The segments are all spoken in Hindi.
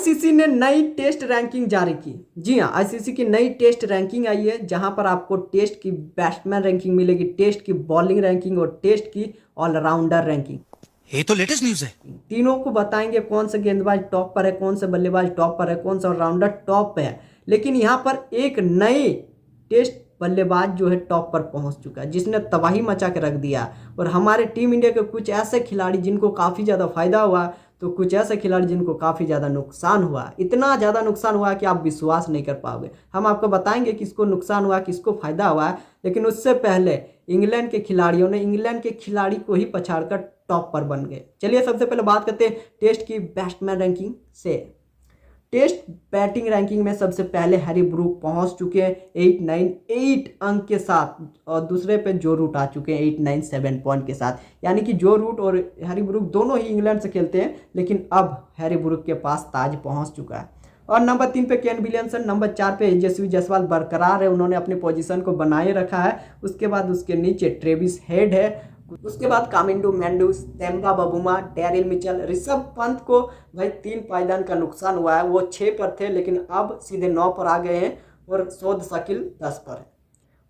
आईसीसी ने नई टेस्ट रैंकिंग जारी की। जी हाँ, आईसीसी की नई टेस्ट रैंकिंग आई है, जहां पर आपको टेस्ट की बैट्समैन रैंकिंग मिलेगी, टेस्ट की बॉलिंग रैंकिंग और टेस्ट की ऑलराउंडर रैंकिंग। ये तो लेटेस्ट न्यूज़ है। तीनों को बताएंगे कौन सा गेंदबाज टॉप पर है, कौन सा बल्लेबाज टॉप पर है, कौन सा ऑलराउंडर टॉप पे है। लेकिन यहाँ पर एक नए टेस्ट बल्लेबाज जो है टॉप पर पहुंच चुका है, जिसने तबाही मचा के रख दिया। और हमारे टीम इंडिया के कुछ ऐसे खिलाड़ी जिनको काफ़ी ज़्यादा फायदा हुआ, तो कुछ ऐसे खिलाड़ी जिनको काफ़ी ज़्यादा नुकसान हुआ। इतना ज़्यादा नुकसान हुआ कि आप विश्वास नहीं कर पाओगे। हम आपको बताएंगे किसको नुकसान हुआ, किसको फायदा हुआ है। लेकिन उससे पहले इंग्लैंड के खिलाड़ियों ने इंग्लैंड के खिलाड़ी को ही पछाड़कर टॉप पर बन गए। चलिए सबसे पहले बात करते हैं टेस्ट की बैट्समैन रैंकिंग से। टेस्ट बैटिंग रैंकिंग में सबसे पहले हैरी ब्रूक पहुंच चुके हैं 898 अंक के साथ, और दूसरे पे जो रूट आ चुके हैं 897 पॉइंट के साथ। यानी कि जो रूट और हैरी ब्रूक दोनों ही इंग्लैंड से खेलते हैं, लेकिन अब हैरी ब्रूक के पास ताज पहुंच चुका है। और नंबर 3 पे केन विलियमसन, नंबर 4 पे यशस्वी जायसवाल बरकरार है, उन्होंने अपनी पोजीशन को बनाए रखा है। उसके बाद उसके नीचे ट्रेविस हेड है, उसके बाद Kamindu Mendis, Temba Bavuma, Daryl Mitchell, Rishabh Pant को भाई 3 पायदान का नुकसान हुआ है। वो 6 पर थे, लेकिन अब सीधे 9 पर आ गए हैं, और शोध शकील 10 पर है।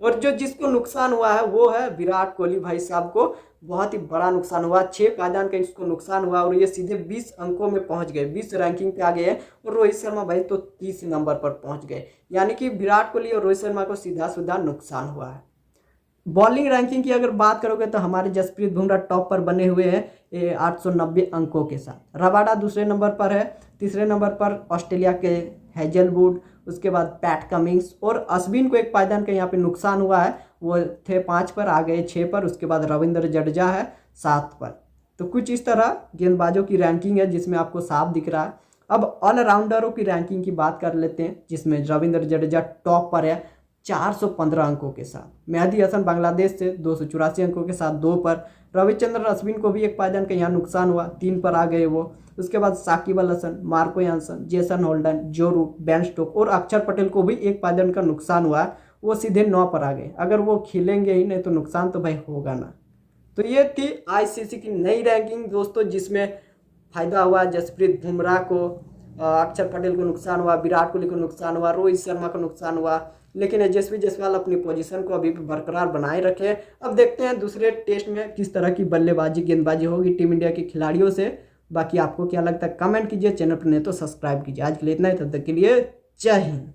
और जो जिसको नुकसान हुआ है वो है विराट कोहली भाई साहब को बहुत ही बड़ा नुकसान हुआ। 6 पायदान का इसको नुकसान हुआ, और ये सीधे 20 अंकों में पहुंच गए, 20 रैंकिंग पे आ गए हैं। और रोहित शर्मा भाई तो 30 नंबर पर पहुंच गए। यानी कि विराट कोहली और रोहित शर्मा को सीधा सीधा नुकसान हुआ है। बॉलिंग रैंकिंग की अगर बात करोगे तो हमारे जसप्रीत बुमराह टॉप पर बने हुए हैं 890 अंकों के साथ। रबाडा दूसरे नंबर पर है। तीसरे नंबर पर ऑस्ट्रेलिया के हेजलवुड, उसके बाद पैट कमिंग्स, और अश्विन को एक पायदान का यहाँ पे नुकसान हुआ है, वो थे 5 पर, आ गए 6 पर। उसके बाद रविंद्र जडेजा है 7 पर। तो कुछ इस तरह गेंदबाजों की रैंकिंग है, जिसमें आपको साफ दिख रहा है। अब ऑलराउंडरों की रैंकिंग की बात कर लेते हैं, जिसमें रविंद्र जडेजा टॉप पर है 415 अंकों के साथ। मेहदी हसन बांग्लादेश से 284 अंकों के साथ 2 पर। रविचंद्रन अश्विन को भी एक पायदान का यहाँ नुकसान हुआ, 3 पर आ गए वो। उसके बाद Shakib Al Hasan, Marco Jansen, Jason Holder, Joe Root, Ben Stoke और अक्षर पटेल को भी एक पायदान का नुकसान हुआ, वो सीधे 9 पर आ गए। अगर वो खिलेंगे ही नहीं तो नुकसान तो भाई होगा ना। तो ये थी आईसीसी की नई रैंकिंग दोस्तों, जिसमें फायदा हुआ जसप्रीत बुमराह को, अक्षर पटेल को नुकसान हुआ, विराट कोहली को नुकसान हुआ, रोहित शर्मा को नुकसान हुआ। लेकिन यशस्वी जायसवाल अपनी पोजीशन को अभी भी बरकरार बनाए रखे। अब देखते हैं दूसरे टेस्ट में किस तरह की बल्लेबाजी गेंदबाजी होगी टीम इंडिया के खिलाड़ियों से। बाकी आपको क्या लगता है कमेंट कीजिए, चैनल पर नहीं तो सब्सक्राइब कीजिए। आज के लिए इतना ही, तब तक के लिए जय हिंद।